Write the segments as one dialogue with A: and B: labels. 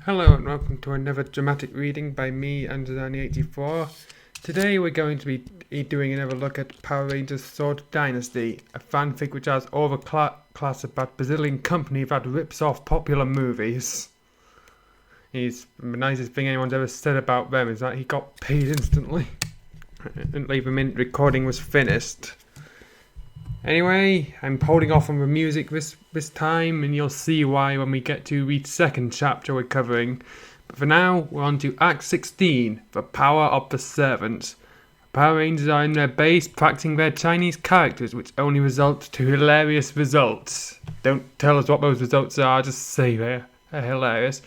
A: Hello and welcome to another dramatic reading by me, Andrzani84. Today we're going to be doing another look at Power Rangers Sword Dynasty, a fanfic which has all the class about Brazilian company that rips off popular movies. The nicest thing anyone's ever said about them is that he got paid instantly. Didn't leave a minute recording was finished. Anyway, I'm holding off on the music this time, and you'll see why when we get to the second chapter we're covering. But for now, we're on to Act 16, The Power of the Servants. Power Rangers are in their base practicing their Chinese characters, which only result to hilarious results. Don't tell us what those results are, just say they're hilarious.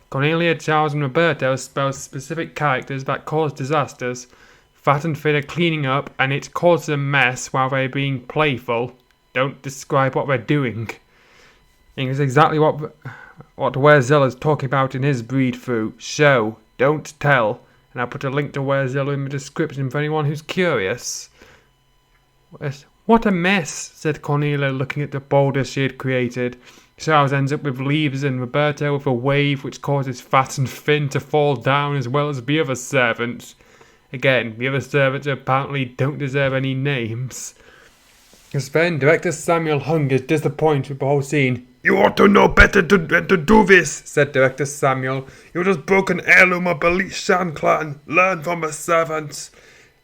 A: Cornelia, Charles, and Roberto spell specific characters that cause disasters. Fat and Fit are cleaning up, and it causes a mess while they're being playful. Don't describe what they're doing. It's exactly what Werzilla's talking about in his breed-through. Show, don't tell. And I'll put a link to Werzilla in the description for anyone who's curious. What a mess, said Cornelia, looking at the boulder she had created. Charles ends up with leaves and Roberto with a wave which causes Fat and Finn to fall down as well as the other servants. Again, the other servants apparently don't deserve any names. As then, Director Samuel Hung is disappointed with the whole scene. You ought to know better than to do this, said Director Samuel. You just broke an heirloom of Belit Shan clan. Learn from the servants.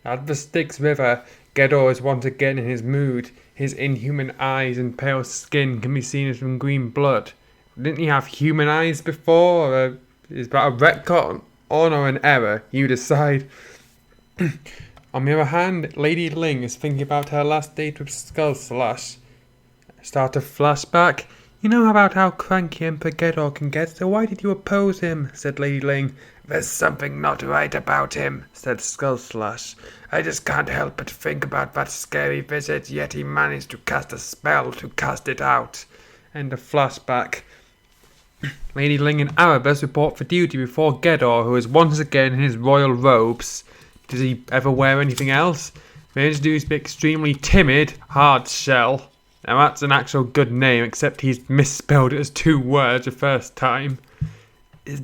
A: At the Styx River, Gedo is once again in his mood. His inhuman eyes and pale skin can be seen as from green blood. Didn't he have human eyes before? Or is that a retcon or an error? You decide. On the other hand, Lady Ling is thinking about her last date with Skull Slash. Start a flashback. You know about how cranky Emperor Gedo can get, so why did you oppose him? Said Lady Ling. There's something not right about him, said Skull Slash. I just can't help but think about that scary visit, yet he managed to cast a spell to cast it out. End of flashback. Lady Ling and Erebus report for duty before Gedo, who is once again in his royal robes. Does he ever wear anything else? They introduce the extremely timid Hardshell. Now that's an actual good name, except he's misspelled it as two words the first time. Is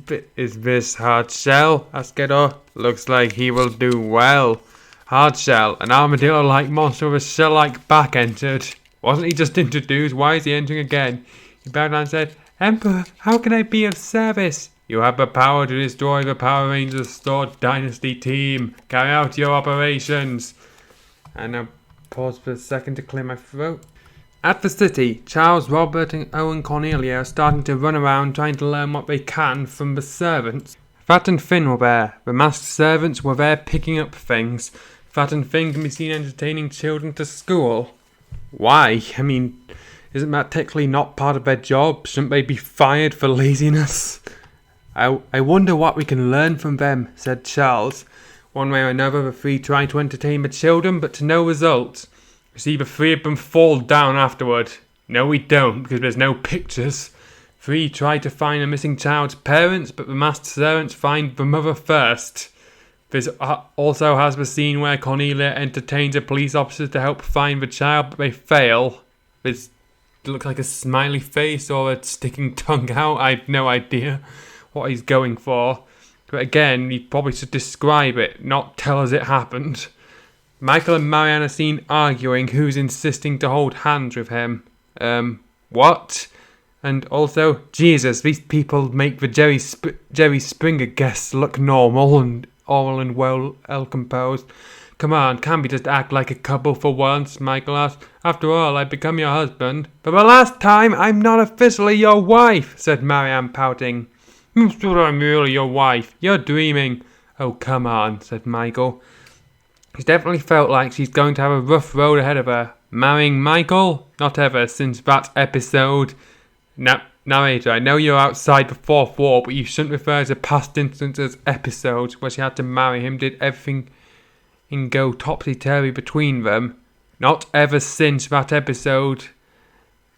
A: this Hardshell? Asked Gedo. Looks like he will do well. Hardshell, an armadillo-like monster with a shell-like back, entered. Wasn't he just introduced? Why is he entering again? He bowed down and said, Emperor, how can I be of service? You have the power to destroy the Power Rangers Sword Dynasty team. Carry out your operations. And I pause for a second to clear my throat. At the city, Charles, Robert and Owen Cornelia are starting to run around trying to learn what they can from the servants. Fat and Finn were there. The masked servants were there picking up things. Fat and Finn can be seen entertaining children to school. Why? I mean, isn't that technically not part of their job? Shouldn't they be fired for laziness? I wonder what we can learn from them, said Charles. One way or another, the three try to entertain the children, but to no result. We see the three of them fall down afterward. No, we don't, because there's no pictures. Three try to find a missing child's parents, but the masked servants find the mother first. This also has the scene where Cornelia entertains a police officer to help find the child, but they fail. This looks like a smiley face or a sticking tongue out. I have no idea what he's going for. But again, he probably should describe it, not tell us it happened. Michael and Marianne are seen arguing who's insisting to hold hands with him. What? And also, Jesus, these people make the Jerry Springer guests look normal and oral and well composed. Come on, can't we just act like a couple for once? Michael asked. After all, I've become your husband. For the last time, I'm not officially your wife, said Marianne, pouting. I'm really your wife. You're dreaming. Oh, come on, said Michael. She's definitely felt like she's going to have a rough road ahead of her. Marrying Michael? Not ever, since that episode. Narrator, I know you're outside the fourth wall, but you shouldn't refer to past instances as episodes where she had to marry him. Did everything go topsy-turvy between them? Not ever since that episode.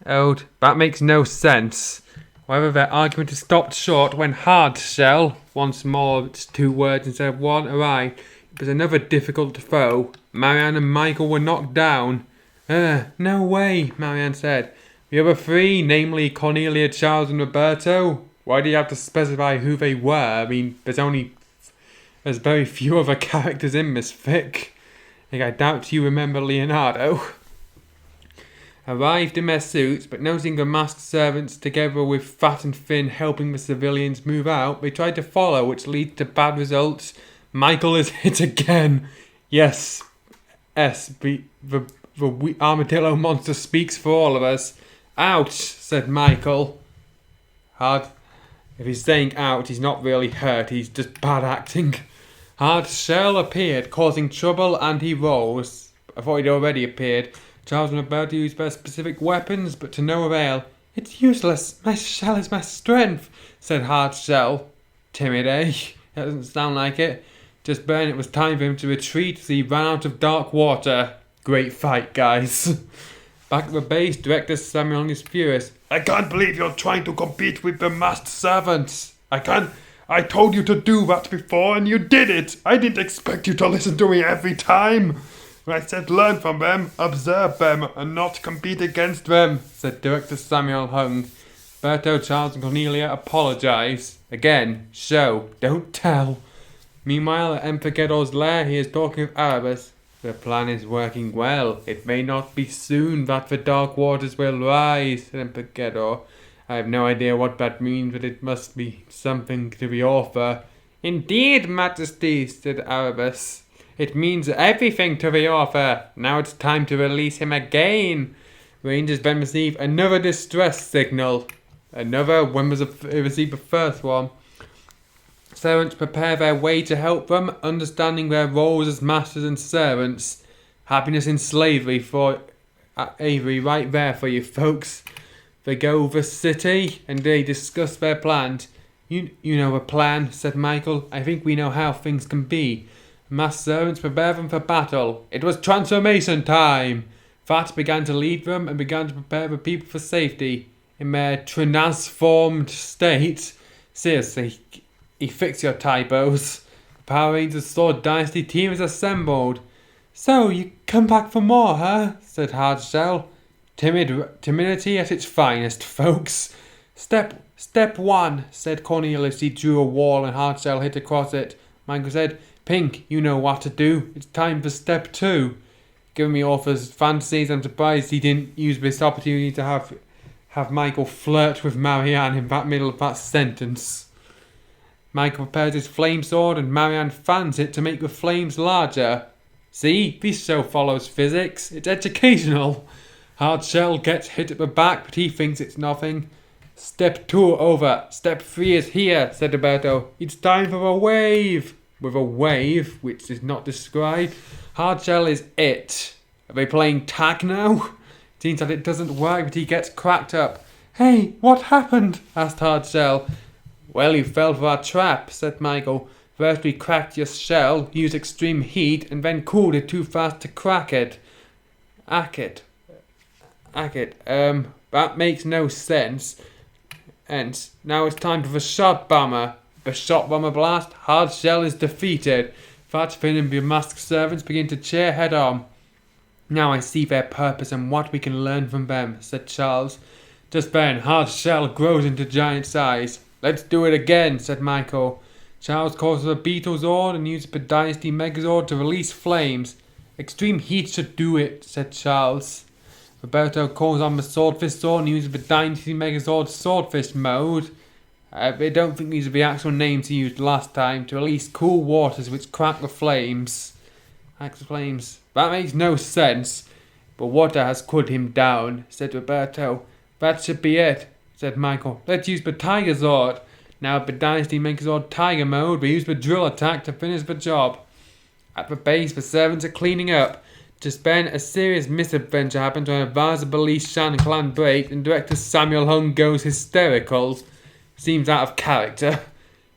A: Oh, that makes no sense. However, their argument is stopped short when Hardshell, once more it's two words instead of one, arrived. It was another difficult foe. Marianne and Michael were knocked down. No way, Marianne said. The other three, namely Cornelia, Charles and Roberto, Why do you have to specify who they were? I mean, there's very few other characters in this fic. Like, I doubt you remember Leonardo. Arrived in their suits, but noticing the masked servants together with Fat and Finn helping the civilians move out, they tried to follow, which leads to bad results. Michael is hit again. Yes, the armadillo monster speaks for all of us. Ouch, said Michael. Hard. If he's saying ouch, he's not really hurt, he's just bad acting. Hard Shell appeared, causing trouble, and he rose. I thought he'd already appeared. Charles was about to use their specific weapons, but to no avail. It's useless. My shell is my strength, said Hard Shell. Timid, eh? That doesn't sound like it. Just then it was time for him to retreat as he ran out of dark water. Great fight, guys. Back at the base, Director Samuel is furious. I can't believe you're trying to compete with the masked servants. I told you to do that before and you did it. I didn't expect you to listen to me every time. I said learn from them, observe them, and not compete against them, said Director Samuel Hung. Berto, Charles and Cornelia apologise. Again, show, don't tell. Meanwhile, at Empagedor's lair, he is talking with Erebus. The plan is working well. It may not be soon that the dark waters will rise, said Empagedor. I have no idea what that means, but it must be something to the author. Indeed, Majesty, said Erebus. It means everything to the author. Now it's time to release him again. Rangers then receive another distress signal. When was it received the first one? Servants prepare their way to help them, understanding their roles as masters and servants. Happiness in slavery for Avery right there for you folks. They go over the city and they discuss their plans. You know the plan, said Michael. I think we know how things can be. Masked servants prepare them for battle. It was transformation time. Fat began to lead them and began to prepare the people for safety. In their transformed state. Seriously, fix your typos. The Power Rangers Sword Dynasty team is assembled. So, you come back for more, huh? Said Hardshell. Timidity at its finest, folks. Step 1, said Cornelius. He drew a wall and Hardshell hit across it. Michael said, Pink, you know what to do. It's time for step 2. Given the author's fantasies, I'm surprised he didn't use this opportunity to have Michael flirt with Marianne in that middle of that sentence. Michael prepares his flame sword and Marianne fans it to make the flames larger. See, this show follows physics. It's educational. Hardshell gets hit at the back, but he thinks it's nothing. Step 2 over. Step 3 is here, said Roberto. It's time for a wave. With a wave, which is not described. Hardshell is it. Are they playing tag now? Seems that it doesn't work, but he gets cracked up. Hey, what happened? Asked Hardshell. Well, you fell for our trap, said Michael. First we cracked your shell, used extreme heat, and then cooled it too fast to crack it. That makes no sense. And now it's time for the shot bomber. The shot bomber blast, Hardshell is defeated. Fat, Finn and the masked servants begin to cheer head on. Now I see their purpose and what we can learn from them, said Charles. Just then, Hardshell grows into giant size. Let's do it again, said Michael. Charles calls for the Beetlezord and uses the Dynasty Megazord to release flames. Extreme heat should do it, said Charles. Roberto calls on the Swordfish Sword and uses the Dynasty Megazord Swordfish mode. I don't think these are the actual names he used last time, to release cool waters which crack the flames. That makes no sense. But water has cooled him down, said Roberto. That should be it, said Michael. Let's use the Tiger Zord. Now the Dynasty Megazord Tiger mode, we use the drill attack to finish the job. At the base, the servants are cleaning up. Just then, a serious misadventure happens when Advisor Belize Shan Clan breaks and Director Samuel Hung goes hysterical. Seems out of character.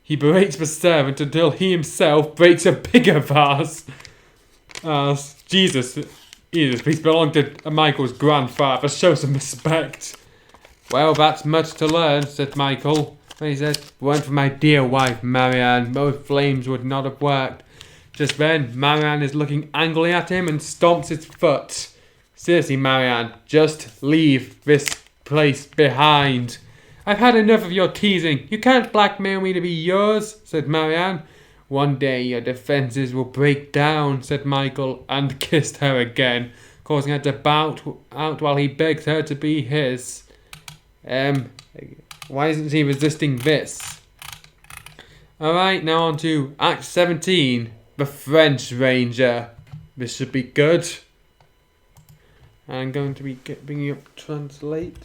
A: He berates the servant until he himself breaks a bigger vase. Jesus, these belong to Michael's grandfather. Show some respect. Well, that's much to learn, said Michael. He said, if it weren't for my dear wife, Marianne, most flames would not have worked. Just then, Marianne is looking angrily at him and stomps his foot. Seriously, Marianne, just leave this place behind. I've had enough of your teasing. You can't blackmail me to be yours, said Marianne. One day your defences will break down, said Michael, and kissed her again, causing her to bow out while he begged her to be his. Why isn't he resisting this? Alright, now on to Act 17, The French Ranger. This should be good. I'm going to be bringing up translate.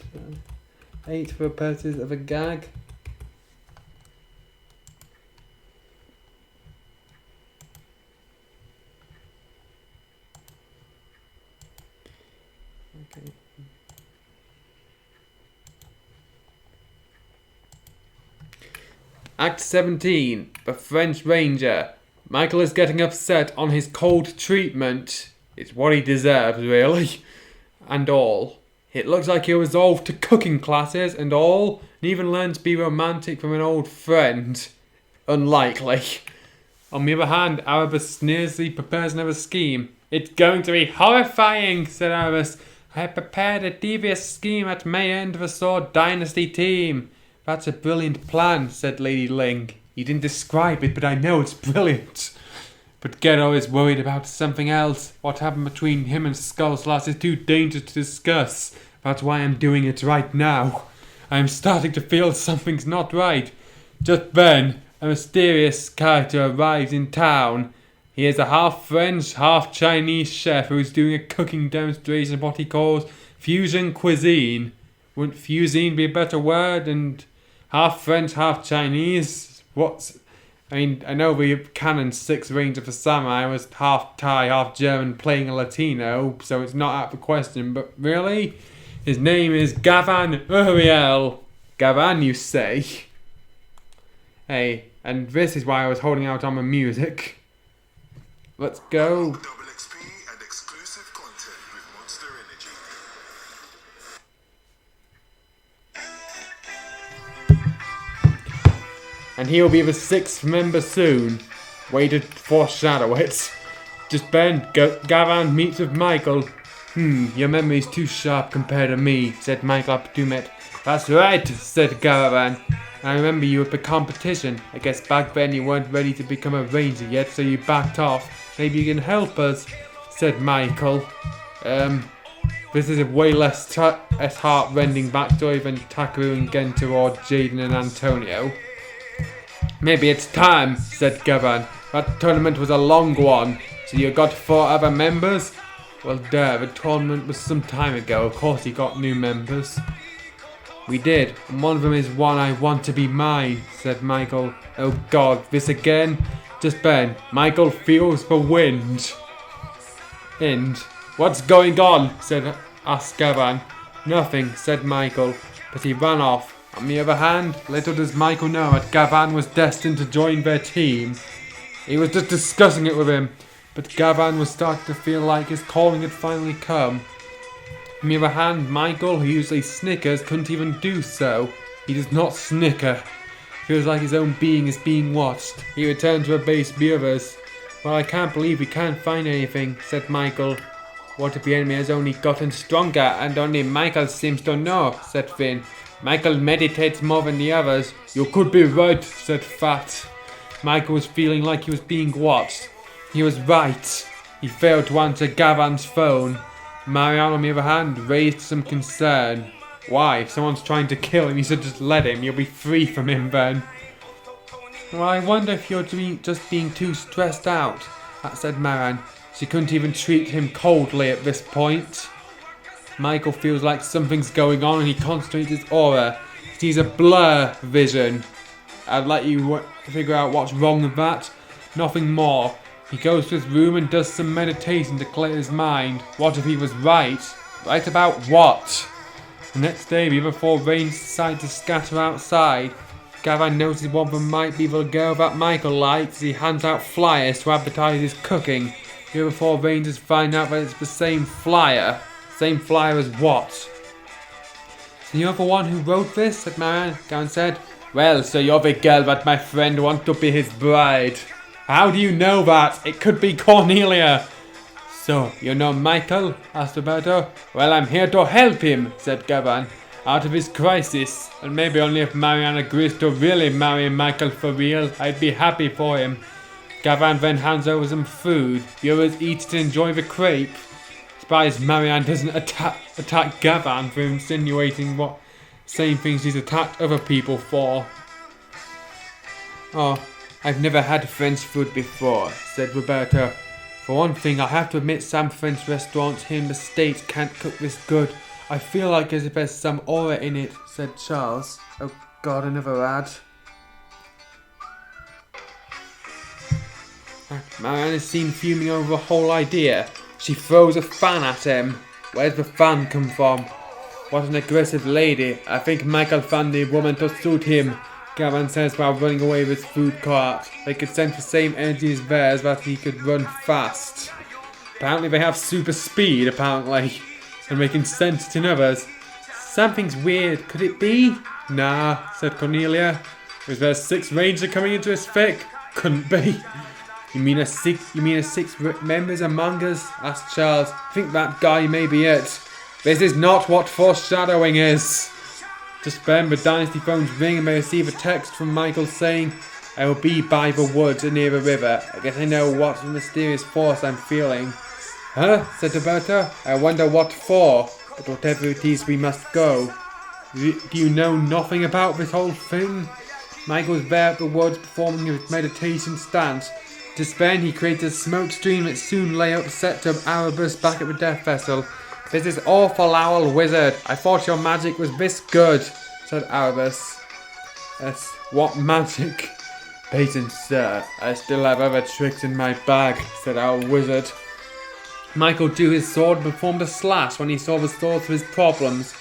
A: 8 for purposes of a gag. Okay. Act 17, The French Ranger. Michael is getting upset on his cold treatment. It's what he deserves, really. And all. It looks like he'll resolve to cooking classes and all, and even learn to be romantic from an old friend. Unlikely. On the other hand, Erebus sneeringly prepares another scheme. It's going to be horrifying, said Erebus. I have prepared a devious scheme that may end the Sword Dynasty team. That's a brilliant plan, said Lady Ling. You didn't describe it, but I know it's brilliant. But Ghetto is worried about something else. What happened between him and Skullslash is too dangerous to discuss. That's why I'm doing it right now. I'm starting to feel something's not right. Just then, a mysterious character arrives in town. He is a half French, half Chinese chef who is doing a cooking demonstration of what he calls fusion cuisine. Wouldn't fusion be a better word? And half French, half Chinese? I know the canon 6 Ranger for Samurai was half Thai, half German, playing a Latino, so it's not out of the question, but really? His name is Gavan Uriel. Gavan, you say? Hey, and this is why I was holding out on the music. Let's go.
B: Double XP and exclusive content with Monster Energy.
A: And he'll be the 6th member soon. Way to foreshadow it. Just then, Gavan meets with Michael. Your memory's too sharp compared to me, said Michael Abdumet. That's right, said Gavan. I remember you at the competition. I guess back then you weren't ready to become a ranger yet, so you backed off. Maybe you can help us, said Michael. This is a way less heart-rending backstory than Takaru and Gento or Jaden and Antonio. Maybe it's time, said Gavan. That tournament was a long one, so you got 4 other members? Well, the tournament was some time ago. Of course you got new members. We did, and one of them is One I Want to Be Mine, said Michael. Oh God, this again? Just then, Michael feels the wind. And what's going on? asked Gavan. Nothing, said Michael, but he ran off. On the other hand, little does Michael know that Gavan was destined to join their team. He was just discussing it with him, but Gavan was starting to feel like his calling had finally come. On the other hand, Michael, who usually snickers, couldn't even do so. He does not snicker. Feels like his own being is being watched. He returned to abase the others. Well, I can't believe we can't find anything, said Michael. What if the enemy has only gotten stronger and only Michael seems to know, said Finn. Michael meditates more than the others. You could be right, said Fat. Michael was feeling like he was being watched. He was right. He failed to answer Gavan's phone. Marianne, on the other hand, raised some concern. Why? If someone's trying to kill him, you should just let him. You'll be free from him then. Well, I wonder if you're just being too stressed out, said Marianne. She couldn't even treat him coldly at this point. Michael feels like something's going on and he concentrates his aura. He sees a blur vision. I'd let you figure out what's wrong with that. Nothing more. He goes to his room and does some meditation to clear his mind. What if he was right? Right about what? The next day, the other 4 Rangers decide to scatter outside. Gavan notices one of them might be the girl that Michael likes. He hands out flyers to advertise his cooking. The other 4 Rangers find out that it's the same flyer. Same flyer as what? So you're the one who wrote this? Said Marianne. Gavan said. Well, so you're the girl that my friend wants to be his bride. How do you know that? It could be Cornelia. So, you know Michael? Asked Roberto. Well, I'm here to help him, said Gavan. out of his crisis. And maybe only if Marianne agrees to really marry Michael for real, I'd be happy for him. Gavan then hands over some food. The others eat and enjoy the crepe. Surprised Marianne doesn't attack Gavan for insinuating what same things he's attacked other people for. Oh, I've never had French food before, said Roberto. For one thing, I have to admit some French restaurants here in the States can't cook this good. I feel like as if there's some aura in it, said Charles. Oh God, another ad. Marianne is seen fuming over the whole idea. She throws a fan at him. Where's the fan come from? What an aggressive lady. I think Michael found the woman to suit him, Gavan says while running away with his food cart. They could sense the same energy as theirs, but he could run fast. Apparently they have super speed, and they can sense it in others. Something's weird. Could it be? Nah, said Cornelia. Was there a sixth ranger coming into his thick? Couldn't be. You mean a six members among us? Asked Charles. Think that guy may be it. This is not what foreshadowing is. Just then the Dynasty phones ring and they receive a text from Michael saying, I will be by the woods near the river. I guess I know what mysterious force I'm feeling. Huh? Said Roberta. I wonder what for. But whatever it is, we must go. Do you know nothing about this whole thing? Michael was there at the woods performing his meditation stance. Just then he created a smoke stream that soon lay up set to Erebus back at the death vessel. This is awful, owl wizard. I thought your magic was this good, said Erebus. Yes, what magic? Patience, sir. I still have other tricks in my bag, said Owl Wizard. Michael drew his sword and performed a slash when he saw the source of his problems.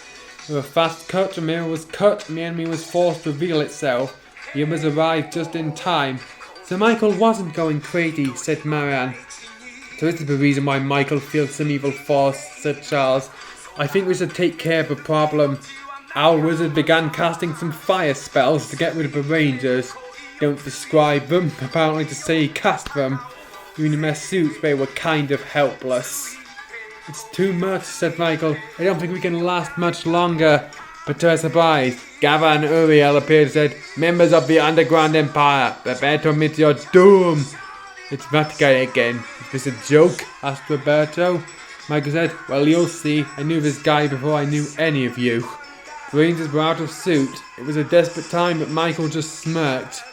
A: With a fast cut, the mirror was cut and the enemy was forced to reveal itself. The others arrived just in time. So Michael wasn't going crazy, said Marianne. So this is the reason why Michael feels some evil force, said Charles. I think we should take care of the problem. Owl Wizard began casting some fire spells to get rid of the Rangers. Don't describe them, apparently to say he cast them. Even in their suits they were kind of helpless. It's too much, said Michael. I don't think we can last much longer. But to her surprise, Gavan and Uriel appeared and said, Members of the Underground Empire, prepare to meet your doom. It's that guy again. Is this a joke? Asked Roberto. Michael said, Well, you'll see. I knew this guy before I knew any of you. The Rangers were out of suit. It was a desperate time, but Michael just smirked.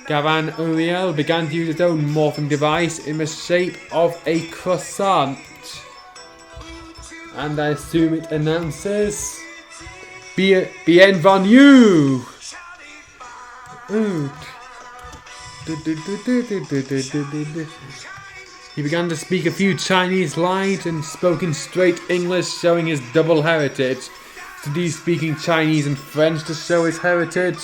A: Gavan Uriel began to use his own morphing device in the shape of a croissant. And I assume it announces... Bienvenue! Ooh. He began to speak a few Chinese lines and spoke in straight English, showing his double heritage. So he's speaking Chinese and French to show his heritage.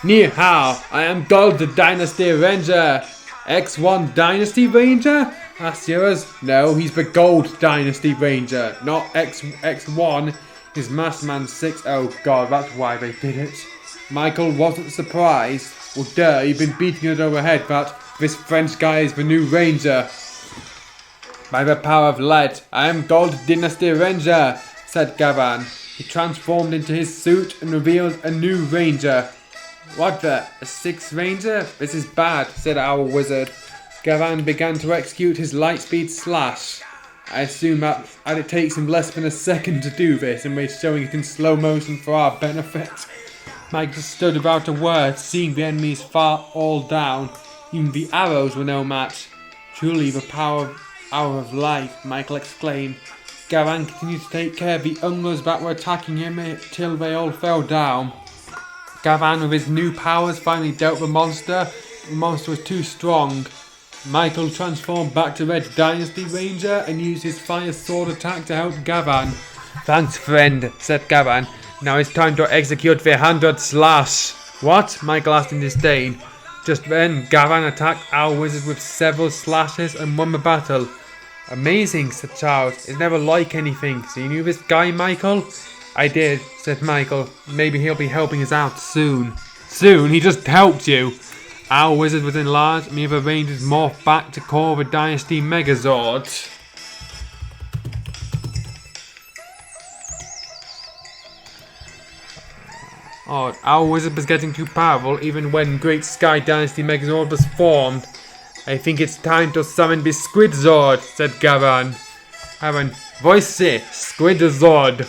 A: Ni hao, I am Gold the Dynasty Ranger. X1 Dynasty Ranger? Asked yours. No, he's the Gold Dynasty Ranger, not X1. His Masterman 6. Oh God, that's why they did it. Michael wasn't surprised. Well, duh, he'd been beating it over the head that this French guy is the new Ranger. By the power of light, I am Gold Dynasty Ranger, said Gavan. He transformed into his suit and revealed a new Ranger. What the? A sixth Ranger? This is bad, said Owl Wizard. Gavan began to execute his lightspeed slash. I assume that it takes him less than a second to do this, and we're showing it in slow motion for our benefit. Mike just stood without a word, seeing the enemies far all down. Even the arrows were no match. Truly the hour of light, Michael exclaimed. Gavan continued to take care of the Unglers that were attacking him till they all fell down. Gavan, with his new powers, finally dealt the monster. The monster was too strong. Michael transformed back to Red Dynasty Ranger and used his fire sword attack to help Gavan. Thanks, friend, said Gavan. Now it's time to execute the 100 slash. What? Michael asked in disdain. Just then, Gavan attacked Owl Wizard with several slashes and won the battle. Amazing, said Charles. It's never like anything. So you knew this guy, Michael? I did, said Michael. Maybe he'll be helping us out soon. Soon? He just helped you. Owl Wizard was enlarged and the other Rangers morphed back to call the Dynasty Megazord. Oh, our wizard was getting too powerful even when Great Sky Dynasty Megazord was formed. I think it's time to summon the Squidzord, said Gavan. Voice say, Squidzord.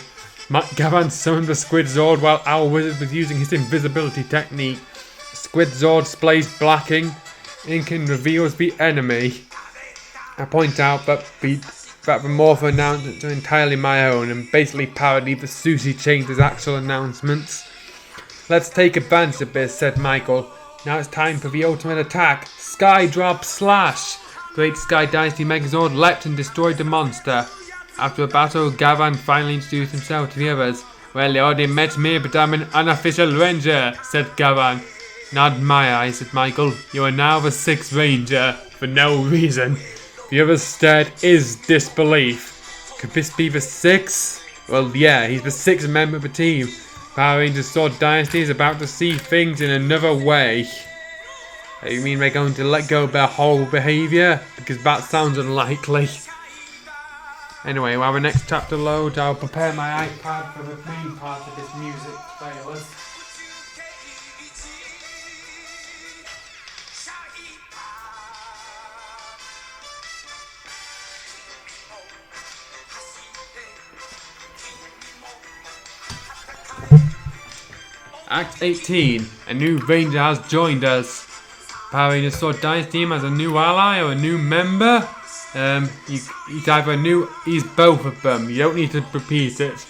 A: Gavan summoned the Squidzord while our wizard was using his invisibility technique. Squidzord displays blacking. Incan reveals the enemy. I point out that the Morpho announcements are entirely my own and basically parody the Susie Chambers' actual announcements. Let's take advantage of this, said Michael. Now it's time for the ultimate attack. Sky Drop Slash! Great Sky Dynasty Megazord leapt and destroyed the monster. After a battle, Gavan finally introduced himself to the others. Well, you already met me, but I'm an unofficial ranger, said Gavan. Not in my eyes, said Michael. You are now the 6th ranger, for no reason. The others stared his disbelief. Could this be the 6th? Well, yeah, he's the 6th member of the team. Power Rangers Sword Dynasty is about to see things in another way. You mean they're going to let go of their whole behaviour? Because that sounds unlikely. Anyway, while the next chapter loads, I'll prepare my iPad for the main part of this music trailer. Act 18. A new ranger has joined us. Power Rangers Sword Dynasty team has a new ally or a new member. He's either a new... He's both of them. You don't need to repeat it.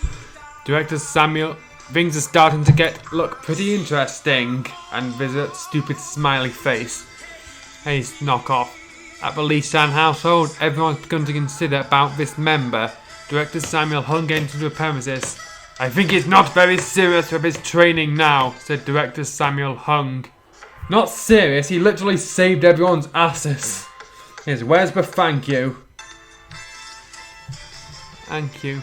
A: Director Samuel... Things are starting to look pretty interesting. And visit stupid smiley face. Hey, knock off. At the Lee Shan household, everyone's begun to consider about this member. Director Samuel hung into the premises. I think he's not very serious with his training now, said Director Samuel Hung. Not serious, he literally saved everyone's asses. Yes, where's the thank you? Thank you.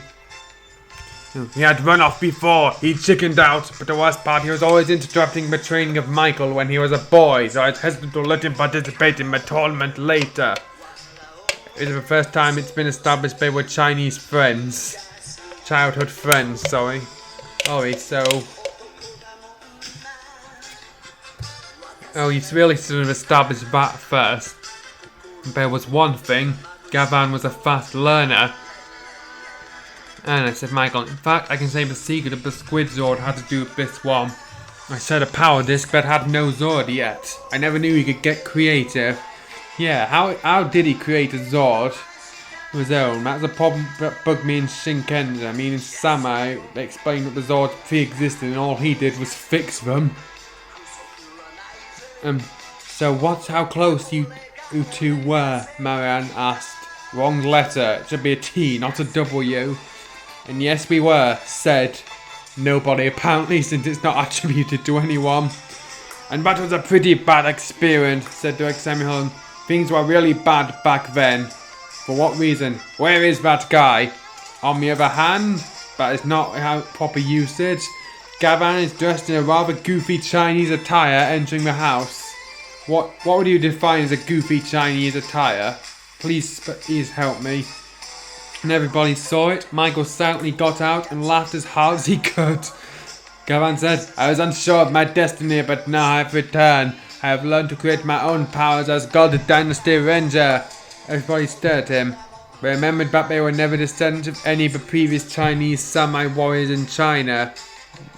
A: He had run off before, he chickened out, but the worst part, he was always interrupting the training of Michael when he was a boy, so I was hesitant to let him participate in the tournament later. It is the first time it's been established they were Chinese friends. Childhood friends, sorry. Alright, so... Oh, you really should have established that first. There was one thing. Gavan was a fast learner. And I said, Michael, in fact, I can say the secret of the Squidzord had to do with this one. I said a power disc that had no Zord yet. I never knew he could get creative. Yeah, how did he create a Zord? His own. That's a problem that bugged me in Shinkenja. I mean, in Sama, they explained that the Zords pre-existed and all he did was fix them. So how close you two were? Marianne asked. Wrong letter. It should be a T, not a W. And yes, we were, said nobody apparently, since it's not attributed to anyone. And that was a pretty bad experience, said Director Samuel. Things were really bad back then. For what reason? Where is that guy? On the other hand, that is not how proper usage. Gavan is dressed in a rather goofy Chinese attire entering the house. What would you define as a goofy Chinese attire? Please help me. And everybody saw it. Michael silently got out and laughed as hard as he could. Gavan said, I was unsure of my destiny, but now I have returned. I have learned to create my own powers as God Dynasty Ranger. Everybody stared at him. They remembered that they were never descendants of any of the previous Chinese samurai warriors in China.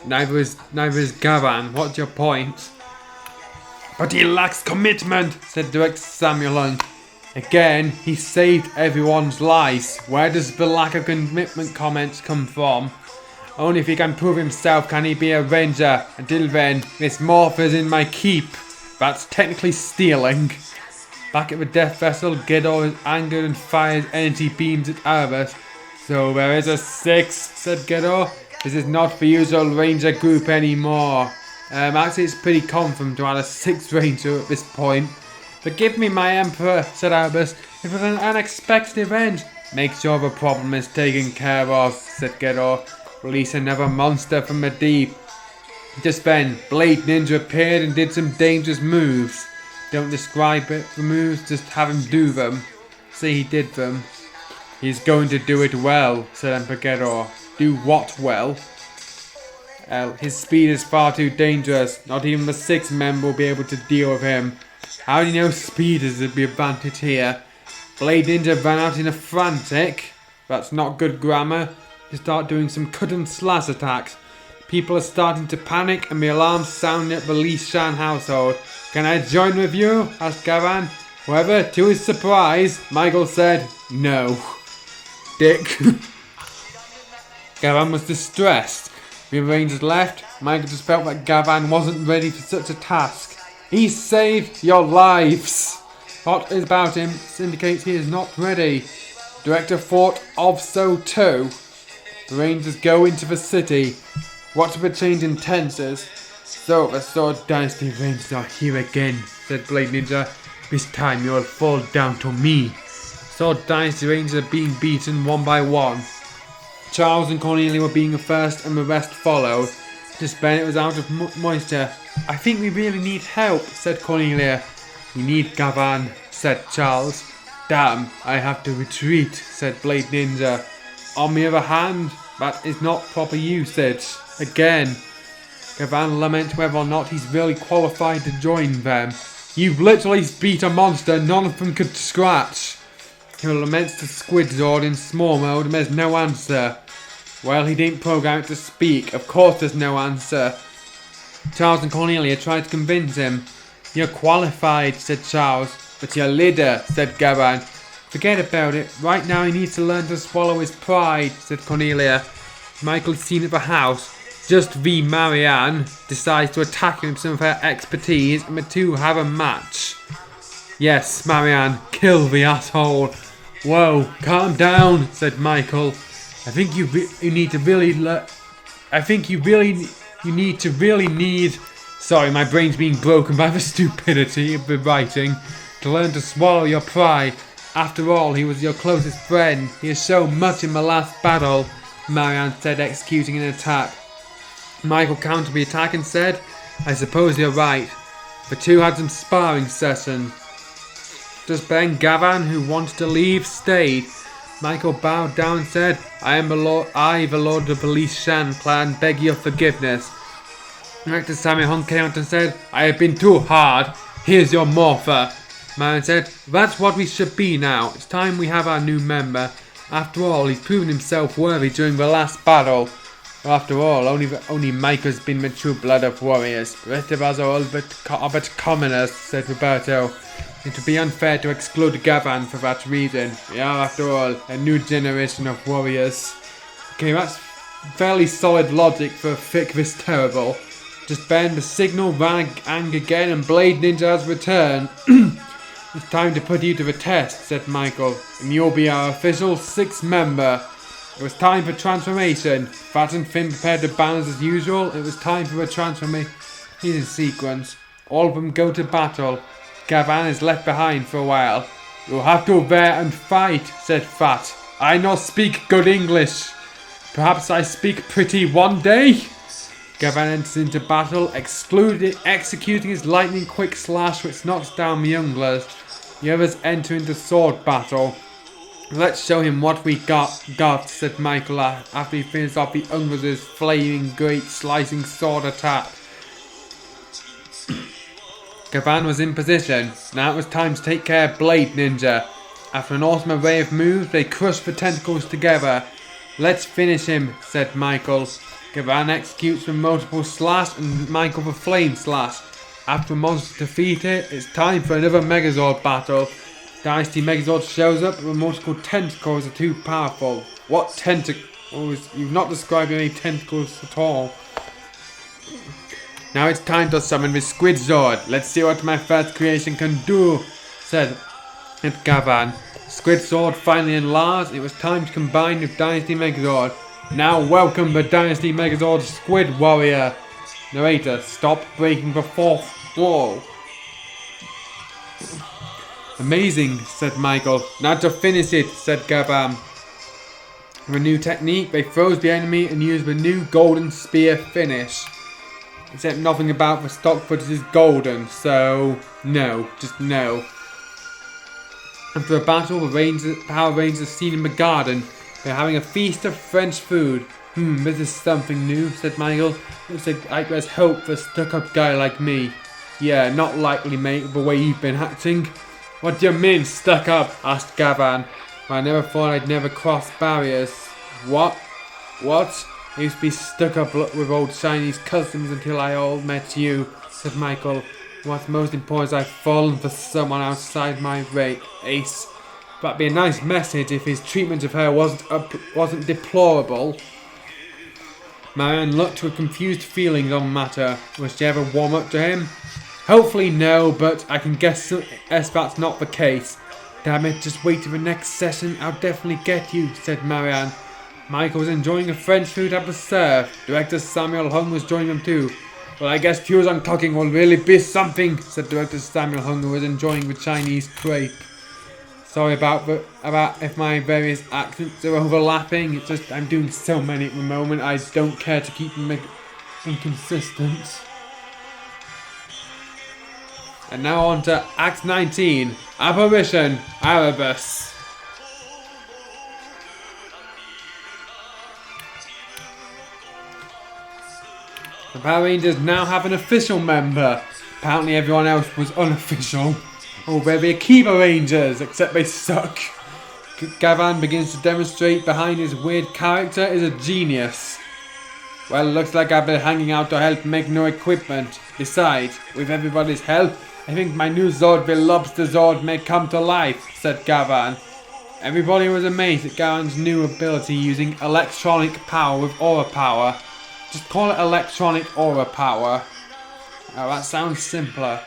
A: Neither is Gavan. What's your point? But he lacks commitment, said Director Samuel Hung. Again, he saved everyone's lives. Where does the lack of commitment comments come from? Only if he can prove himself can he be a ranger. Until then, this morph is in my keep. That's technically stealing. Back at the death vessel, Gedo is angered and fires energy beams at Erebus. So there is a 6th, said Gedo. This is not the usual ranger group anymore. Actually, it's pretty common for him to add a 6th ranger at this point. Forgive me, my emperor, said Erebus. It was an unexpected event. Make sure the problem is taken care of, said Gedo. Release another monster from the deep. Just then, Blade Ninja appeared and did some dangerous moves. Don't describe it, the moves, just have him do them. See, he did them. He's going to do it well, said Emperor Gedo. Do what well? His speed is far too dangerous. Not even the 6 men will be able to deal with him. How do you know speed is the advantage here? Blade Ninja ran out in a frantic. That's not good grammar. To start doing some cut and slash attacks. People are starting to panic and the alarms sounding at the Li Shan household. Can I join with you? Asked Gavan. However, to his surprise, Michael said no. Dick. Gavan was distressed. The Rangers left. Michael just felt that Gavan wasn't ready for such a task. He saved your lives. What is about him indicates he is not ready. Director thought of so too. The Rangers go into the city. Watch the change in tenses. So the Sword Dynasty Rangers are here again, said Blade Ninja. This time you'll fall down to me. Sword Dynasty Rangers are being beaten one by one. Charles and Cornelia were being the first and the rest followed. Just Bennett was out of moisture. I think we really need help, said Cornelia. We need Gavan, said Charles. Damn, I have to retreat, said Blade Ninja. On the other hand, that is not proper usage. Again, Gavan laments whether or not he's really qualified to join them. You've literally beat a monster none of them could scratch. He laments to Squid Zord in small mode and there's no answer. Well, he didn't program it to speak. Of course there's no answer. Charles and Cornelia tried to convince him. You're qualified, said Charles. But you're leader, said Gavan. Forget about it. Right now he needs to learn to swallow his pride, said Cornelia. Michael's seen at the house. Just V. Marianne decides to attack him with some of her expertise and the two have a match. Yes, Marianne, kill the asshole. Whoa, calm down, said Michael. I think you need to really Sorry, my brain's being broken by the stupidity of the writing. To learn to swallow your pride. After all, he was your closest friend. He has shown much in the last battle, Marianne said, executing an attack. Michael countered the attack and said, I suppose you're right. The two had some sparring sessions. Just Ben Gavan, who wanted to leave, stayed. Michael bowed down and said, I, the Lord of the Li Shan clan, beg your forgiveness. Director Sammy Hung came out and said, I have been too hard. Here's your morpher. Marianne said, that's what we should be now. It's time we have our new member. After all, he's proven himself worthy during the last battle. After all, only Michael's been the true blood of warriors. The rest of us are all but commoners, said Roberto. It would be unfair to exclude Gavan for that reason. We are, after all, a new generation of warriors. Okay, that's fairly solid logic for a fic this terrible. Just then, the signal rang again and Blade Ninja has returned. It's time to put you to the test, said Michael, and you'll be our official 6th member. It was time for transformation. Fat and Finn prepared the banners as usual. It was time for a transformation sequence. All of them go to battle. Gavan is left behind for a while. You'll have to there and fight, said Fat. I not speak good English. Perhaps I speak pretty one day? Gavan enters into battle, executing his lightning quick slash which knocks down the Younglers. The others enter into sword battle. Let's show him what we got, said Michael after he finished off the Younglers' flaming great slicing sword attack. Gavan was in position. Now it was time to take care of Blade Ninja. After an awesome array of moves, they crushed the tentacles together. Let's finish him, said Michael. Gavan executes the multiple slash and Michael the flame slash. After the monster defeated, it's time for another Megazord battle. Dynasty Megazord shows up, but the multiple tentacles are too powerful. What tentacles? You've not described any tentacles at all. Now it's time to summon the Squid Zord. Let's see what my first creation can do, said Gavan. Squid Zord finally enlarged. It was time to combine with Dynasty Megazord. Now welcome the Dynasty Megazord Squid Warrior. Narrator, stop breaking the fourth wall. Amazing, said Michael. Now to finish it, said Gavan. With a new technique, they froze the enemy and used the new golden spear finish. Except nothing about the stock footage is golden, so no, just no. After a battle, the Power Rangers are seen in the garden. They're having a feast of French food. This is something new, said Michael. Looks like there's hope for a stuck-up guy like me. Yeah, not likely, mate, the way you've been acting. What do you mean, stuck up? Asked Gavan. I never thought I'd never cross barriers. What? I used to be stuck up with old Chinese customs until I all met you, said Michael. What's most important is I've fallen for someone outside my race. That'd be a nice message if his treatment of her wasn't deplorable. Marianne looked with confused feelings on the matter. Was she ever warm up to him? Hopefully no, but I can guess that's not the case. Damn it, just wait till the next session, I'll definitely get you, said Marianne. Michael was enjoying the French food that was served. Director Samuel Hung was joining them too. Well, I guess Fusion cooking will really be something, said Director Samuel Hung, who was enjoying the Chinese crepe. Sorry about if my various accents are overlapping. It's just I'm doing so many at the moment. I don't care to keep them inconsistent. And now on to Act 19, Apparition, Erebus. The Power Rangers now have an official member. Apparently everyone else was unofficial. Oh, they're the Akiba Rangers, except they suck. Gavan begins to demonstrate behind his weird character is a genius. Well, looks like I've been hanging out to help make new equipment. Besides, with everybody's help, I think my new Zord, the Lobster Zord, may come to life, said Gavan. Everybody was amazed at Gavan's new ability using electronic power with aura power. Just call it electronic aura power. Oh, that sounds simpler.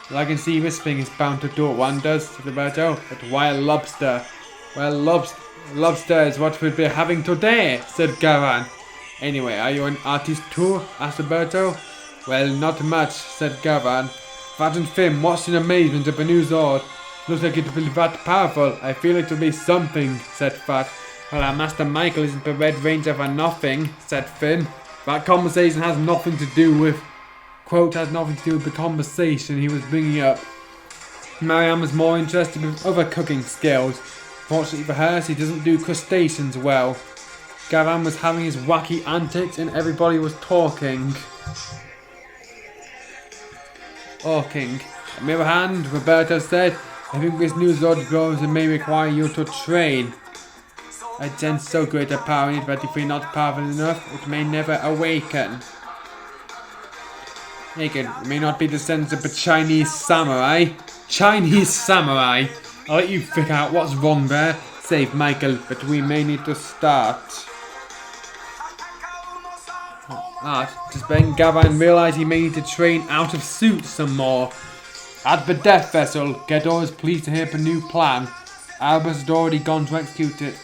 A: Well, I can see this thing is bound to do wonders, said Roberto. But why a lobster? Well, lobster is what we'll be having today, said Gavan. Anyway, are you an artist too? Asked Roberto. Well, not much, said Gavan. Fat and Finn watched in amazement at the new Zord. Looks like it will be that powerful. I feel it will be something, said Fat. Well, our Master Michael isn't the Red Ranger for nothing, said Finn. That conversation has nothing to do with... Quote, has nothing to do with the conversation he was bringing up. Marianne was more interested in other cooking skills. Fortunately for her, she doesn't do crustaceans well. Gavan was having his wacky antics and everybody was talking. On the other hand, Roberto said, I think this new Zord grows and may require you to train. I sense so great a power in it, but if we're not powerful enough, it may never awaken. Naked, it may not be the sense of a Chinese samurai. Chinese samurai? I'll let you figure out what's wrong there. Save Michael, but we may need to start. Just then Gavan realised he may need to train out of suit some more. At the death vessel, Ghidorah is pleased to hear the new plan. Albus had already gone to execute it.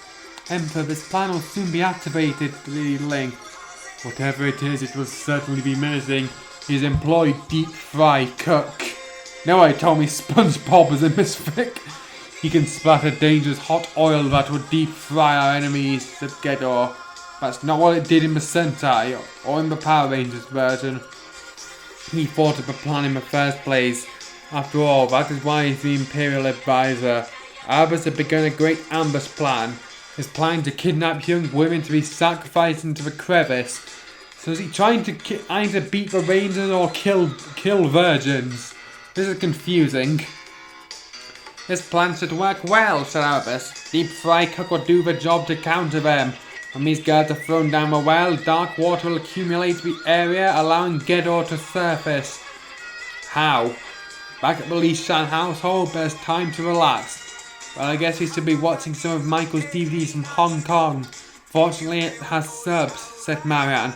A: Emperor, this plan will soon be activated, pleaded Ling. Whatever it is, it will certainly be menacing. He's employed Deep Fry Cook. No, I told me SpongeBob was a misfit. He can splatter dangerous hot oil that would deep fry our enemies, said Ghidorah. That's not what it did in the Sentai, or in the Power Rangers version. He thought of the plan in the first place. After all, that is why he's the Imperial Advisor. Albus had begun a great ambush plan. His plan to kidnap young women to be sacrificed into the crevice. So is he trying to either beat the Rangers or kill virgins? This is confusing. This plan should work well, said Albus. Deep Fry Cook will do the job to counter them. When these guards are thrown down the well, dark water will accumulate to the area, allowing Ghidorah to surface. How? Back at the Li Shan household, there's time to relax. Well, I guess we should be watching some of Michael's DVDs from Hong Kong. Fortunately, it has subs, said Marianne.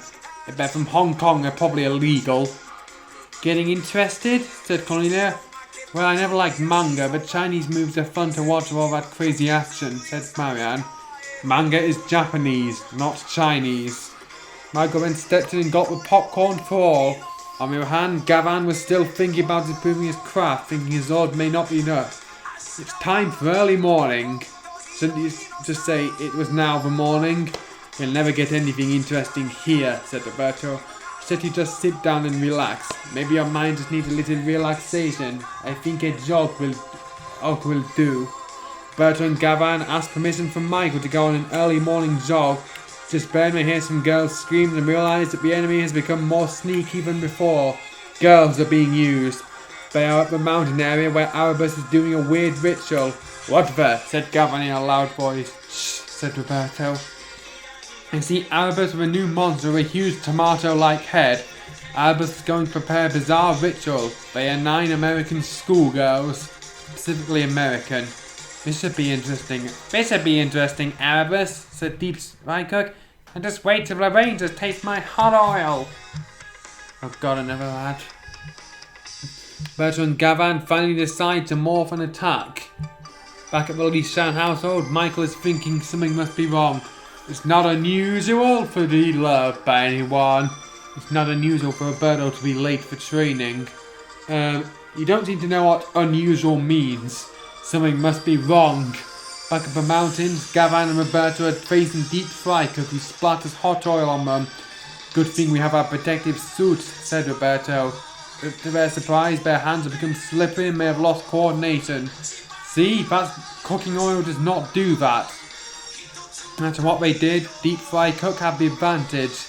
A: I bet from Hong Kong they're probably illegal. Getting interested? Said Cornelia. Well, I never liked manga, but Chinese movies are fun to watch with all that crazy action, said Marianne. Manga is Japanese, not Chinese. Michael then stepped in and got the popcorn for all. On the other hand, Gavan was still thinking about improving his craft, thinking his Zord may not be enough. It's time for early morning. Shouldn't you just say it was now the morning? We'll never get anything interesting here, said Roberto. Said you just sit down and relax. Maybe your mind just needs a little relaxation. I think a jog will do. Roberto and Gavan asked permission from Michael to go on an early morning jog. Just then we hear some girls scream and realise that the enemy has become more sneaky than before. Girls are being used. They are at the mountain area where Erebus is doing a weird ritual. What the? Said Gavin in a loud voice. Shh, said Roberto. I see Erebus with a new monster with a huge tomato-like head. Erebus is going to prepare a bizarre ritual. They are 9 American schoolgirls. Specifically American. This should be interesting. This should be interesting, Erebus, said Deep Fried Cook. And just wait till the Rangers taste my hot oil. Oh god, another lad. Berto and Gavan finally decide to morph and attack. Back at the Lishan household, Michael is thinking something must be wrong. It's not unusual for be loved by anyone. It's not unusual for Roberto to be late for training. You don't seem to know what unusual means. Something must be wrong. Back up the mountains, Gavan and Roberto are facing Deep Fried Cook who splatters hot oil on them. Good thing we have our protective suits, said Roberto. But to their surprise, their hands have become slippery and may have lost coordination. See, that cooking oil does not do that. No matter what they did, Deep Fried Cook had the advantage.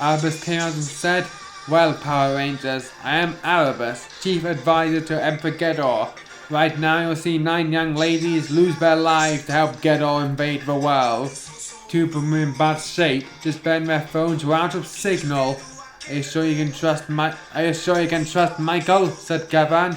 A: Erebus came out and said, "Well, Power Rangers, I am Erebus, Chief Advisor to Emperor Geddor. Right now you'll see 9 young ladies lose their lives to help Geddor invade the world. 2 of them were in bad shape, just then their phones were out of signal. Are you sure you can trust Michael? Said Gavan.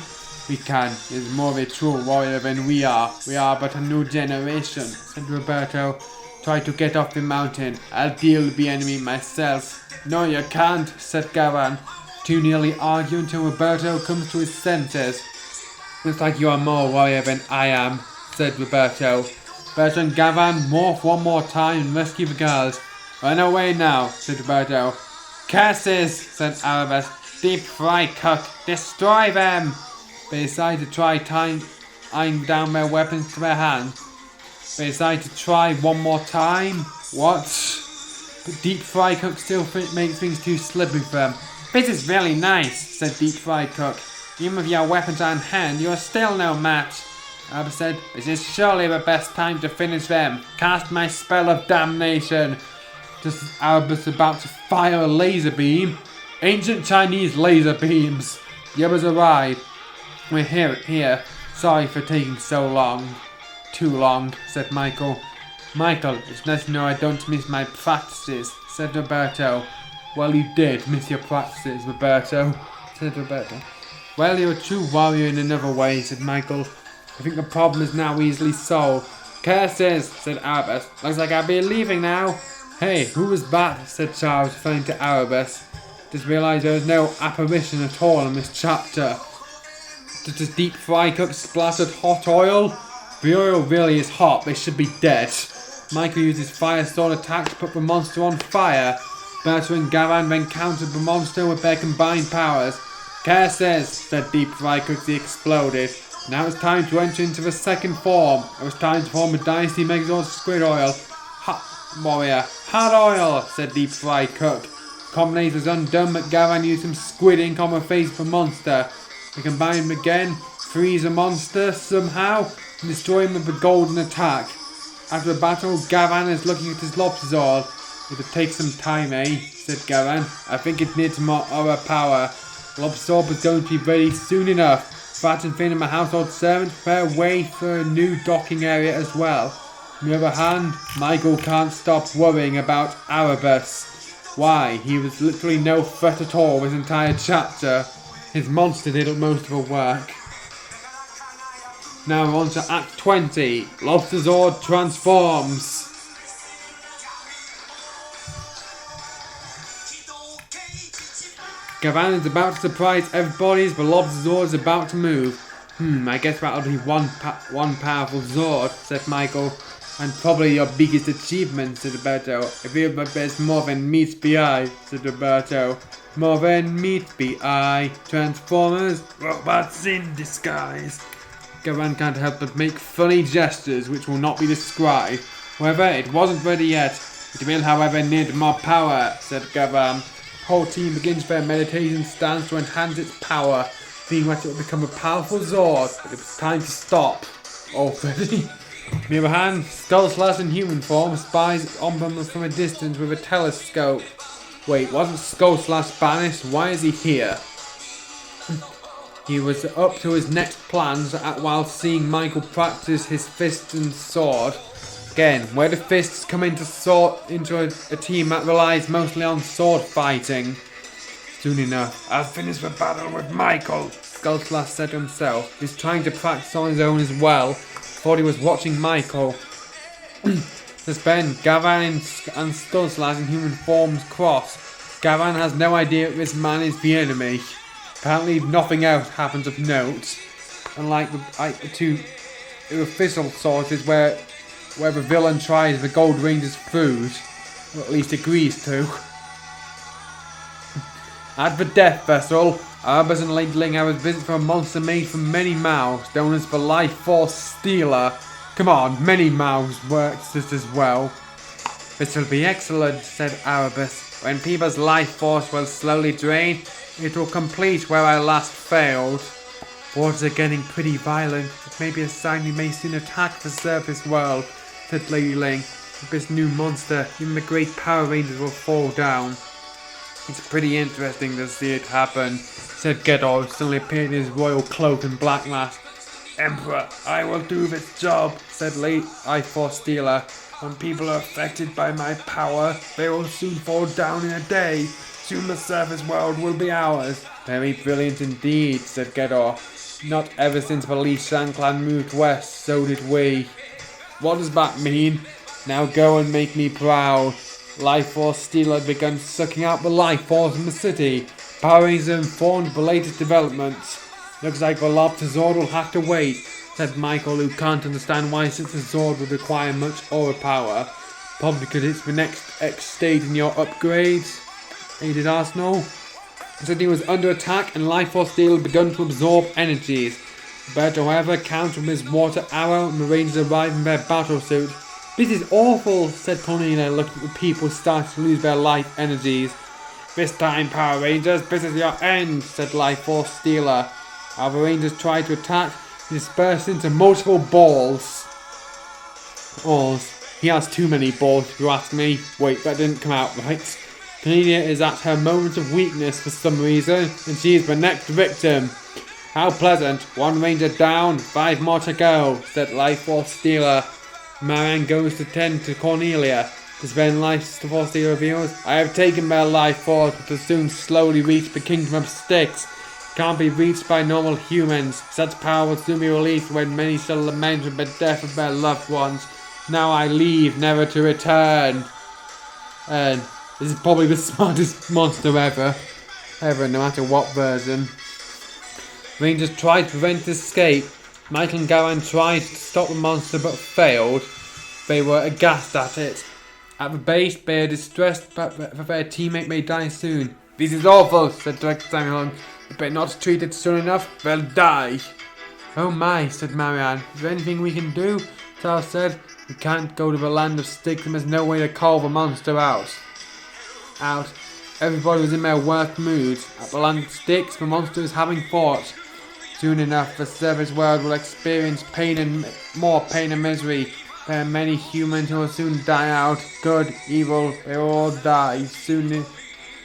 A: We can. He's more of a true warrior than we are. We are but a new generation, said Roberto. Try to get off the mountain. I'll deal with the enemy myself. No, you can't, said Gavan. 2 nearly argue until Roberto comes to his senses. Looks like you are more warrior than I am, said Roberto. Roberto and Gavan morph one more time and rescue the girls. Run away now, said Roberto. Curses, said Erebus. Deep Fried Cook, destroy them! They decide to try tying down their weapons to their hands. They decide to try one more time. What? But Deep Fried Cook still makes things too slippery for them. This is really nice, said Deep Fried Cook. Even with your weapons on hand, you are still no match. Erebus said, this is surely the best time to finish them. Cast my spell of damnation. Just as Erebus is about to fire a laser beam, ancient Chinese laser beams. The others arrive. We're here. Sorry for taking so long. Too long, said Michael. Michael, it's nice to know I don't miss my practices, said Roberto. Well, you did miss your practices, Roberto, said Roberto. Well, you're a true warrior in another way, said Michael. I think the problem is now easily solved. Curses, said Erebus. Looks like I'll be leaving now. Hey, who was that? Said Charles, referring to Erebus. Just realised there was no apparition at all in this chapter. Just as Deep Fried Cook splattered hot oil. The oil really is hot, they should be dead. Michael used his fire sword attack to put the monster on fire. Berto and Gavan then countered the monster with their combined powers. Curses, said Deep Fried Cook as he exploded. Now it's time to enter into the second form. It was time to form a Dynasty Megazord Squid Oil. Warrior. Hot oil, said Deep Fried Cook. Combination was undone, but Gavan used some squid ink on the face of the monster. They combined them again, freeze the monster somehow, and destroy him with the golden attack. After the battle, Gavan is looking at his lobster sword. It'll take some time, eh? Said Gavan. I think it needs more other power. The lobster sword was going to be ready soon enough. Fat and Finn and my household servants prepare a way for a new docking area as well. On the other hand, Michael can't stop worrying about Erebus. Why? He was literally no threat at all this entire chapter. His monster did most of the work. Now we're on to Act 20. Lobster Zord transforms. Gavan is about to surprise everybody as the Lobster Zord is about to move. I guess that'll be one powerful Zord, said Michael. And probably your biggest achievement, said Roberto. I feel that there's more than meets the eye, said Roberto. More than meets the eye. Transformers, robots in disguise. Gavan can't help but make funny gestures which will not be described. However, it wasn't ready yet. It will, however, need more power, said Gavan. The whole team begins their meditation stance to enhance its power, seeing that it will become a powerful Zord, but it was time to stop. Already. On the other hand, Skullslash in human form spies on them from a distance with a telescope. Wait, wasn't Skullslash banished? Why is he here? He was up to his next plans while seeing Michael practice his fist and sword. Again, where do fists come into a team that relies mostly on sword fighting? Soon enough, I'll finish the battle with Michael, Skullslash said to himself. He's trying to practice on his own as well. Thought he was watching Michael. Just then, Gavan and Skullslash in human forms cross. Gavan has no idea if this man is the enemy. Apparently nothing else happens of note. Unlike the two official sources where the villain tries the Gold Ranger's food. Or at least agrees to. At the Death Vessel, Arbus and Lady Ling have a visit from a monster made from many mouths, known as the Life Force Stealer. Come on, many mouths works just as well. This will be excellent, said Arbus. When people's life force will slowly drain, it will complete where I last failed. Waters are getting pretty violent. It may be a sign we may soon attack the surface world, said Lady Ling. With this new monster, even the great Power Rangers will fall down. It's pretty interesting to see it happen, said Gedor, who suddenly appeared in his royal cloak and black mask. Emperor, I will do this job, said Life Force Stealer. When people are affected by my power, they will soon fall down in a day. Soon the surface world will be ours. Very brilliant indeed, said Gedor. Not ever since the Li Shan clan moved west, so did we. What does that mean? Now go and make me proud. Life Force Stealer had begun sucking out the life force in the city. Power Rangers informed the latest developments. Looks like the Lobster Zord will have to wait, said Michael, who can't understand why such a Zord would require much aura power. Probably because it's the next X stage in your upgrades. Aided Arsenal. The city was under attack and Life Force Steel had begun to absorb energies. But however, countered with his water arrow and the Rangers arrived in their battle suit. This is awful, said Cornelia, looking at the people starting to lose their life energies. This time, Power Rangers, this is your end, said Life Force Stealer. While the Rangers tried to attack, he dispersed into multiple balls. He has too many balls, if you ask me. Wait, that didn't come out right. Cornelia is at her moment of weakness for some reason, and she is the next victim. How pleasant. 1 Ranger down, 5 more to go, said Life Force Stealer. Marianne goes to tend to Cornelia. As then Life Force Stealer reveals, I have taken their life force, but will soon slowly reach the Kingdom of Styx. It can't be reached by normal humans. Such power will soon be released when many shall lament the death of their loved ones. Now I leave, never to return. And this is probably the smartest monster ever, no matter what version. Rangers tried to prevent his escape. Michael and Gavan tried to stop the monster but failed. They were aghast at it. At the base, they are distressed that their teammate may die soon. This is awful, said Director Samuel Hung. If they're not treated soon enough, they'll die. Oh my, said Marianne. Is there anything we can do? Charles said. We can't go to the land of Styx and there's no way to call the monster out. Everybody was in their worst mood. At the land of Styx, the monster is having fought. Soon enough, the surface world will experience more pain and misery. There are many humans who will soon die out. Good, evil, they will all die. Soon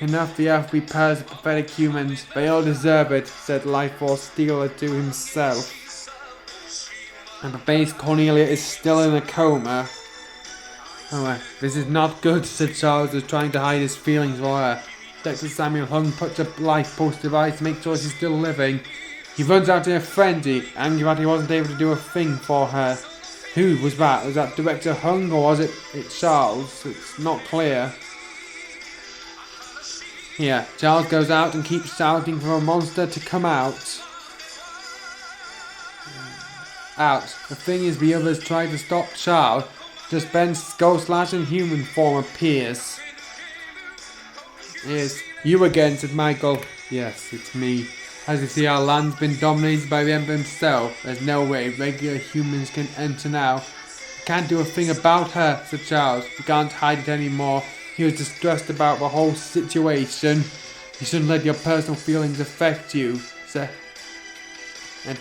A: enough, the earth will be purged of pathetic humans. They all deserve it, said Life Force Stealer to himself. At the base, Cornelia is still in a coma. This is not good, said Charles, who was trying to hide his feelings for her. Dr. Samuel Hung puts a life pulse device to make sure she's still living. He runs out in a frenzy, angry that he wasn't able to do a thing for her. Who was that? Was that Director Hung or was it Charles? It's not clear. Here, Charles goes out and keeps shouting for a monster to come out. The thing is, the others try to stop Charles. Just then, Skullslash in human form appears. Yes, you again, said Michael. Yes, it's me. As you see, our land's been dominated by the Emperor himself. There's no way regular humans can enter now. We can't do a thing about her, said Charles. We can't hide it anymore. He was distressed about the whole situation. You shouldn't let your personal feelings affect you, said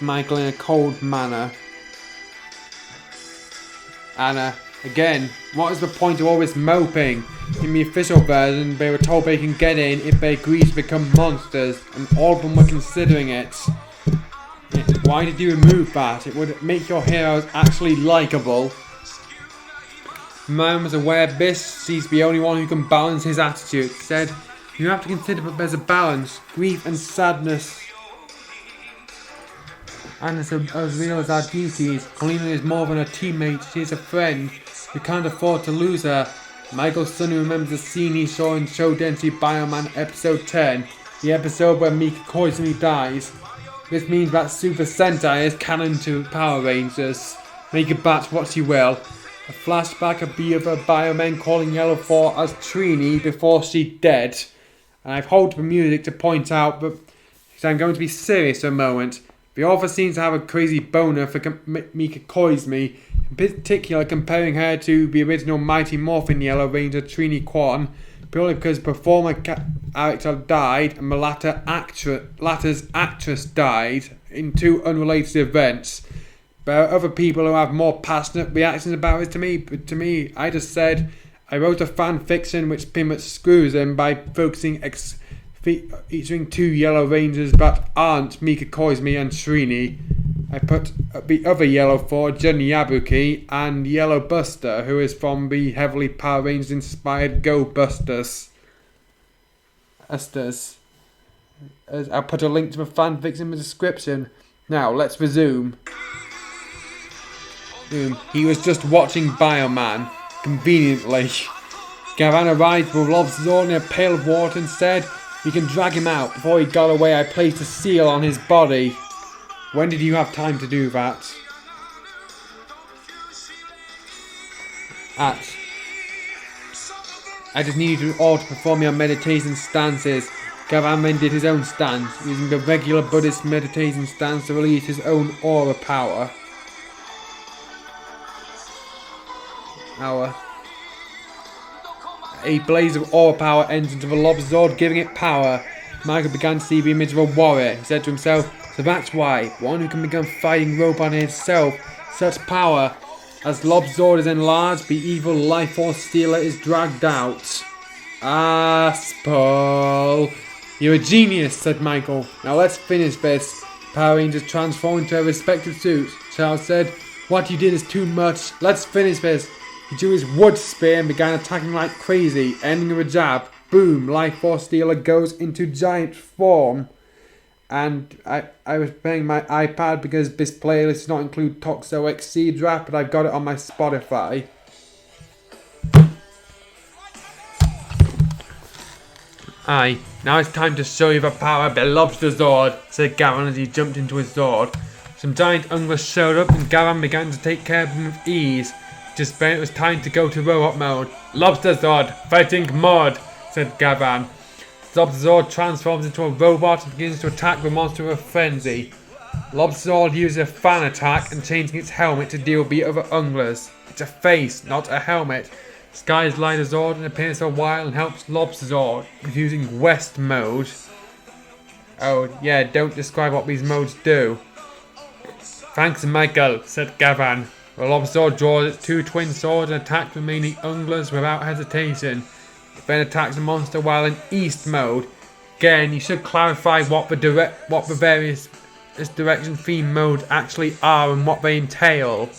A: Michael in a cold manner. Anna, again, what is the point of all this moping? In the official version, they were told they can get in if they agree to become monsters, and all of them were considering it. Why did you remove that? It would make your heroes actually likeable. Man was aware of this. He's the only one who can balance his attitude. Said, you have to consider that there's a balance. Grief and sadness. And as real as our duties, Cornelia is more than a teammate. She is a friend. We can't afford to lose her. Michael suddenly remembers the scene he saw in Show Density Bioman episode 10. The episode where Mika Koizumi dies. This means that Super Sentai is canon to Power Rangers. Make it bat what you will. A flashback of the other Biomen calling Yellow 4 as Trini before she dead. And I've held the music to point out that I'm going to be serious for a moment. The author seems to have a crazy boner for Mika Koizumi, in particular comparing her to the original Mighty Morphin Yellow Ranger Trini Kwan, purely because the performer character died and the latter's actress died in two unrelated events. There are other people who have more passionate reactions about it to me, but to me, I just said I wrote a fan fiction which pretty much screws him by focusing featuring two Yellow Rangers that aren't Mika Koizumi and Trini. I put the other Yellow 4, Jun Yabuki, and Yellow Buster, who is from the heavily Power Rangers inspired Go Busters. I'll put a link to the fanfics in the description. Now, let's resume. He was just watching Bioman, conveniently. Gavan arrived with Lobzord in a pail of water and said, we can drag him out. Before he got away, I placed a seal on his body. When did you have time to do that? I just needed you all to perform your meditation stances. Gavan then did his own stance, using the regular Buddhist meditation stance to release his own aura power. A blaze of aura power entered into the Lobzord, giving it power. Michael began to see the image of a warrior. He said to himself, so that's why, one who can become fighting robot in itself, such power. As Lobzord is enlarged, the evil life force stealer is dragged out. Aspel. You're a genius, said Michael. Now let's finish this. Power Rangers transformed into their respective suits. Charles said, what you did is too much. Let's finish this. He drew his wood spear and began attacking like crazy, ending with a jab. Boom, Life Force Stealer goes into giant form. And I was playing my iPad because this playlist does not include Toxo XC draft, but I've got it on my Spotify. Aye, now it's time to show you the power of the Lobster Zord, said Gavan as he jumped into his Zord. Some giant unglers showed up and Gavan began to take care of them with ease. Just then it was time to go to robot mode. Lobster Zord, fighting mod, said Gavan. Lobster Zord transforms into a robot and begins to attack the monster with a frenzy. Lobster Zord uses a fan attack and changing its helmet to deal with the other unglers. It's a face, not a helmet. Skies light a Zord and appears for a while and helps Lobster Zord using West mode. Oh yeah, don't describe what these modes do. Thanks Michael, said Gavan. The Lobster Zord draws its two twin swords and attacks the remaining unglers without hesitation. It then attacks the monster while in East mode. Again, you should clarify what the various direction theme modes actually are and what they entail.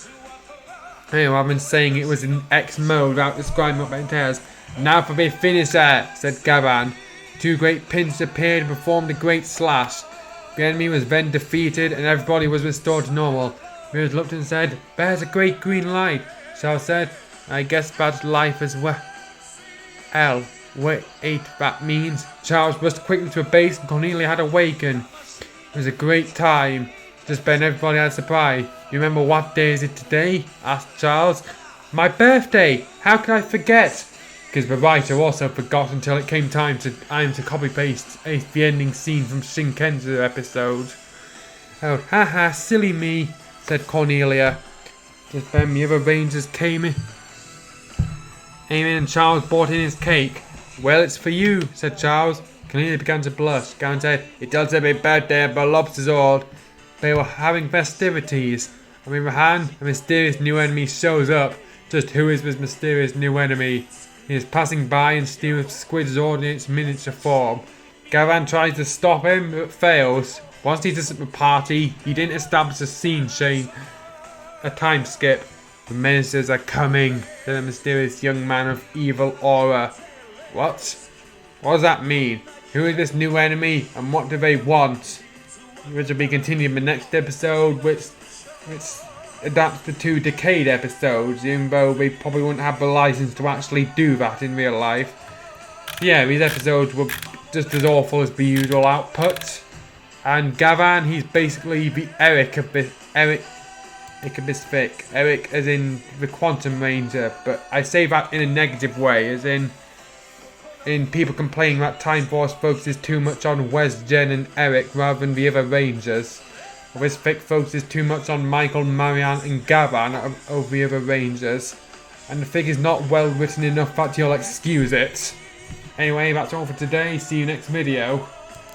A: Anyway, I've been saying it was in X mode without describing what that entails. Now for the finisher, said Gavan. Two great pins appeared and performed a great slash. The enemy was then defeated and everybody was restored to normal. Mirrors looked and said, there's a great green light. Charles said, I guess that's life as well. Wait, that means. Charles rushed quickly to a base and Cornelia had awakened. It was a great time. Just then everybody had a surprise. You remember what day is it today? Asked Charles. My birthday! How could I forget? Because the writer also forgot until it came time to copy paste the ending scene from Shinkenzu episode. Oh, haha, silly me, said Cornelia. Just then the other Rangers came in. Eamon and Charles brought in his cake. Well, it's for you, said Charles. Cornelia began to blush. Gavan said, it does have a birthday at the Lobster Zord. They were having festivities. On the other hand, a mysterious new enemy shows up. Just who is this mysterious new enemy? He is passing by and steals Squid's ordinates miniature form. Gavan tries to stop him, but fails. Once he does at the party, he didn't establish a scene chain, a time skip. The menaces are coming, said a mysterious young man of evil aura. What? What does that mean? Who is this new enemy, and what do they want? Which will be continued in the next episode, which adapts the 2 Decade episodes, even though we probably wouldn't have the license to actually do that in real life. Yeah, these episodes were just as awful as the usual output. And Gavan, he's basically the Eric of this fic. Eric as in the Quantum Ranger, but I say that in a negative way, as in people complaining that Time Force focuses too much on Wes, Jen and Eric rather than the other Rangers. Or this fic focuses too much on Michael, Marianne and Gavan over the other Rangers. And the fic is not well written enough that you'll excuse it. Anyway, that's all for today. See you next video.